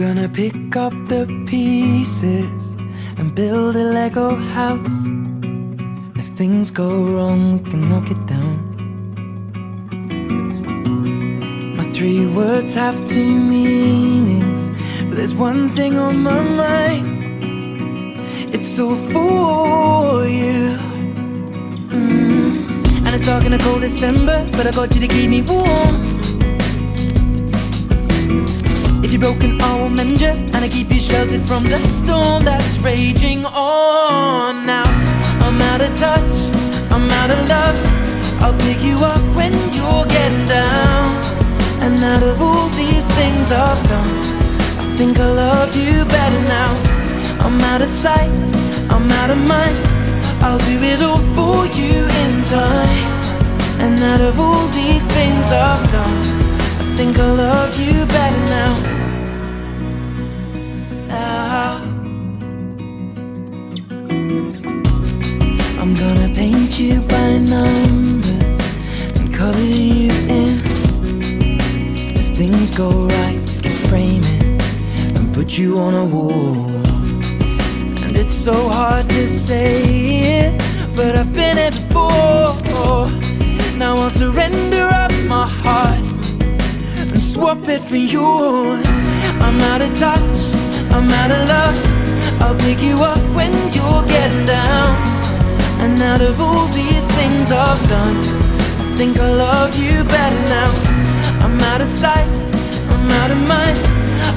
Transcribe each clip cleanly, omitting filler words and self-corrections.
gonna pick up the pieces and build a Lego house. If things go wrong, we can knock it down. My 3 words have 2 meanings, but there's one thing on my mind. It's all for you. And it's dark in a cold December, but I got you to keep me warm. If you're broken, I will mend you, and I keep you sheltered from the storm that's raging on. Now I'm out of touch, I'm out of love. I'll pick you up when you're getting down. And out of all these things I've done, I think I love you better now. I'm out of sight, I'm out of mind. I'll do it all for you in time. And out of all these things I've done, I think I love you better now. I'm gonna paint you by numbers and color you in. If things go right, we can frame it and put you on a wall. And it's so hard to say it, but I've been it before. Now I'll surrender up my heart and swap it for yours. I'm out of touch, I'm out of love. I'll pick you up when you're getting down. And out of all these things I've done, I think I love you better now. I'm out of sight, I'm out of mind.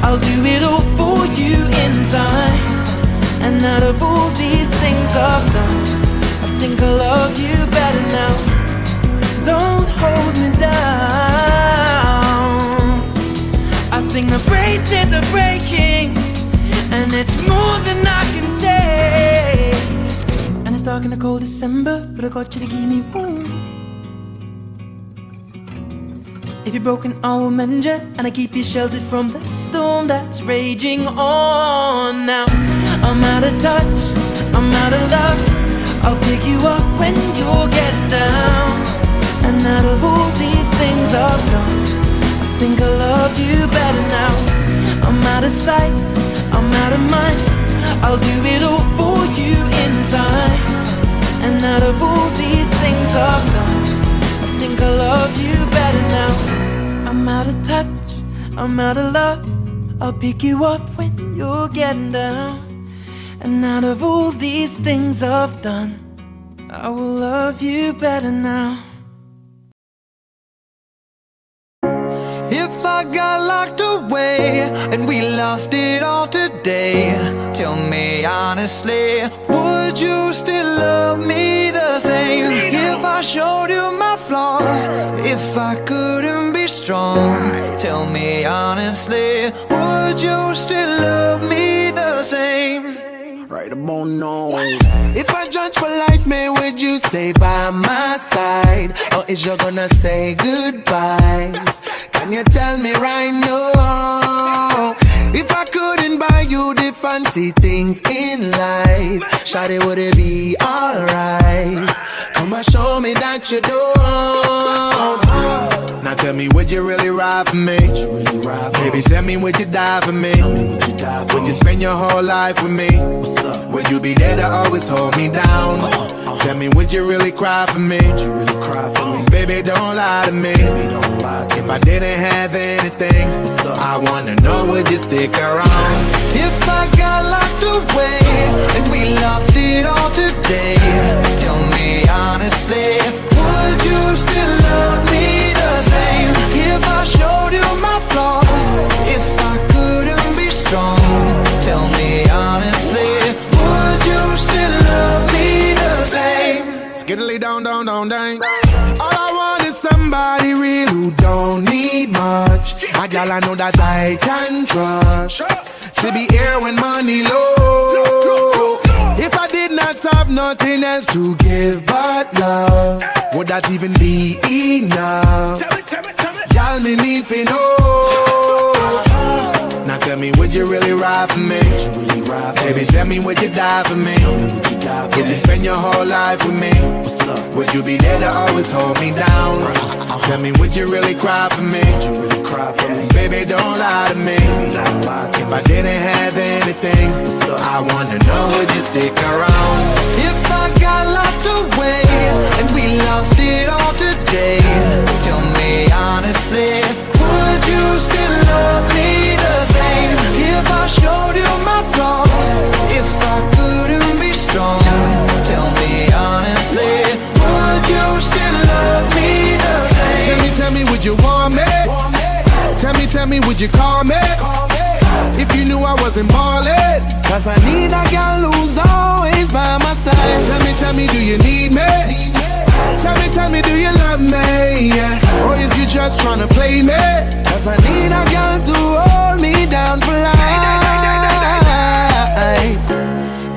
I'll do it all for you in time. And out of all these things I've done, I think I love you better now. Don't hold me down. I think the braces are breaking, and it's more than I can take. And it's dark in the cold December, but I got you to keep me warm. If you're broken, I will mend you, and I keep you sheltered from the storm that's raging on. Now I'm out of touch, I'm out of love. I'll pick you up when you're getting down. And out of all these things I've done, I think I love you better now. I'm out of sight, I'm out of mind. I'll do it all for you in time. And out of all these things I've done, I think I love you better now. I'm out of touch, I'm out of love. I'll pick you up when you're getting down. And out of all these things I've done, I will love you better now. If I got locked away and we lost it all today, tell me honestly, would you still love me the same? If I showed you my flaws, if I couldn't be strong, tell me honestly, would you still love me the same? Right about now. If I judge for life, man, would you stay by my side? Or is you gonna say goodbye? Can you tell me right now? If I couldn't buy you the fancy things in life, shawty, would it be alright? Come and show me that you don't. Now tell me, would you really ride for me? Baby, tell me, would you die for me? Would you spend your whole life with me? Would you be there to always hold me down? Tell me, would you really cry for me? Baby, don't lie to me. If I didn't have anything, I wanna know, would you stick around? If I got locked away and we lost it all today, tell me honestly, would you still love me the same? If I showed you my flaws, if I couldn't be strong, tell me honestly, would you still love me the same? Skiddly down, down, down, down. All I want is somebody real who don't need much. A gal I know that I can trust, to be here when money low. If I did not have nothing else to give but love, would that even be enough? Y'all me need to know. Now tell me, would you really ride for me? Baby, tell me, would you die for me? Would you spend your whole life with me? Would you be there to always hold me down? Tell me, would you really cry for me? Baby, don't lie to me. If I didn't have anything, I wanna know, would you stick around? If I got locked away and we lost it all today, tell me honestly, would you still love me the same? If I showed you my flaws, if I couldn't be strong, tell me honestly, would you still love me the same? Tell me, would you want me? Tell me, would you call me? If you knew I wasn't ballin'. Cause I need a girl who's always by my side. Tell me, do you need me? Tell me, do you love me? Yeah. Or is you just tryna play me? Cause I need a girl to hold me down for life.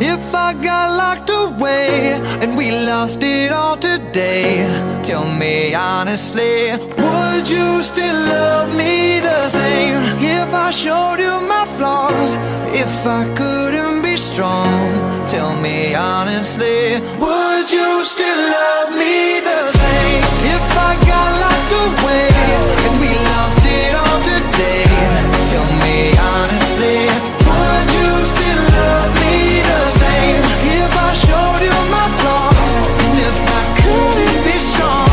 If I got locked away and we lost it all today, tell me honestly, would you still love me the same? If I showed you my flaws, if I couldn't be strong, tell me honestly, would you still love me the same? If I got locked away and we lost it all today, tell me honestly, would you still love me the same? If I showed you my flaws, and if I couldn't be strong,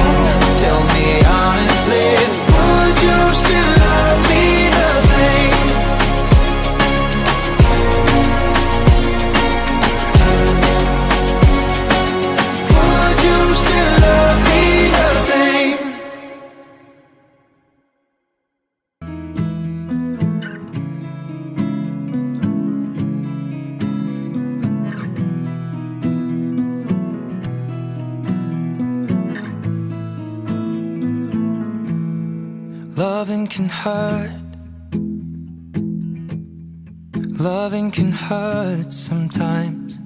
tell me honestly, would you still love me the same? Would you still love me the same? Loving can hurt. Loving can hurt sometimes,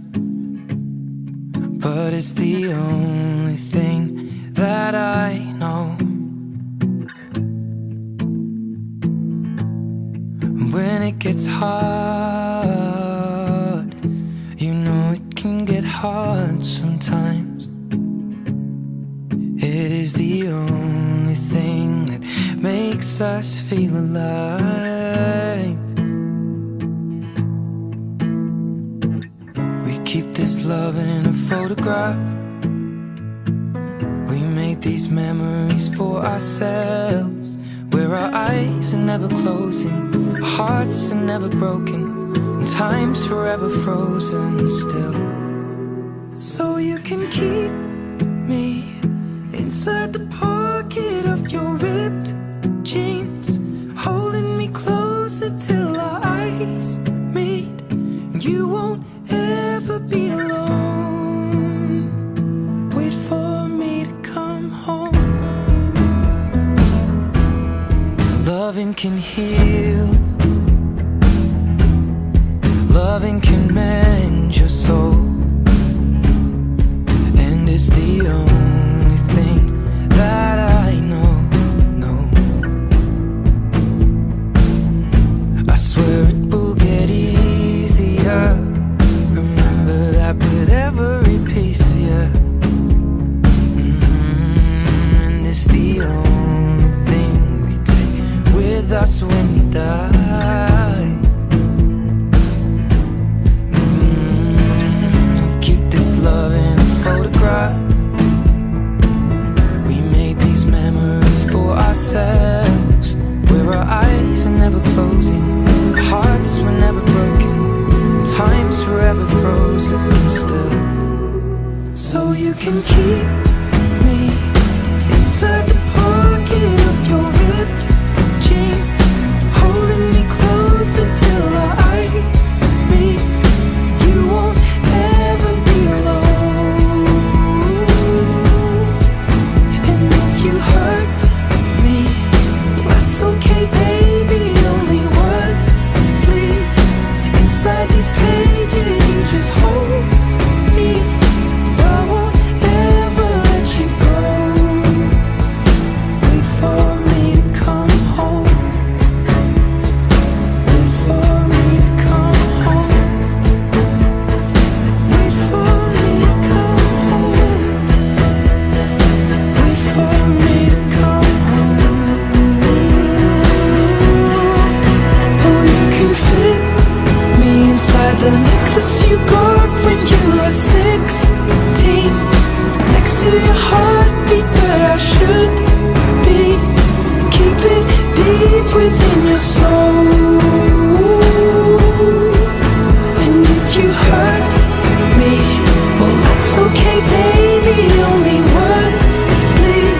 but it's the only thing that I know. When it gets hard, you know it can get hard sometimes. It is the only thing that makes us feel alive. We keep this love in a photograph. We made these memories for ourselves, where our eyes are never closing, our hearts are never broken, and time's forever frozen still. So you can keep me inside the pocket of your ripped jeans, holding me closer till our eyes meet. You won't ever be alone. Wait for me to come home. Loving can heal. Loving can mend your soul, and it's the only thing that I know. I swear it will get easier. Remember that with every piece of you. And it's the only thing we take with us when we die. We keep this love in a photograph. We made these memories for ourselves, where our eyes are never closing, our hearts were never broken, time's forever frozen still. So you can keep me inside the pocket of your ripped jeans, holding me closer till our eyes meet. You won't ever be alone. And if you hurt me, that's okay, baby. Only words bleed inside these pages. You just hold me. I won't ever let you go. Wait for me to come to your heartbeat where I should be. Keep it deep within your soul. And if you hurt me, well that's okay baby, only words bleed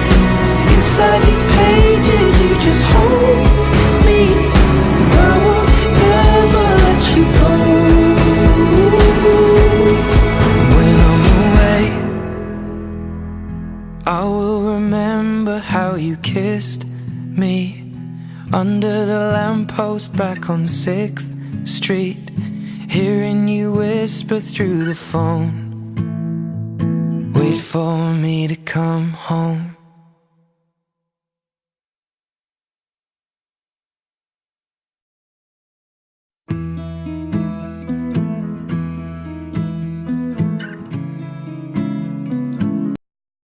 inside these pages. You just hold me, I won't ever let you go. When I'm away, I will remember how you kissed me under the lamppost back on 6th Street, hearing you whisper through the phone, wait for me to come home.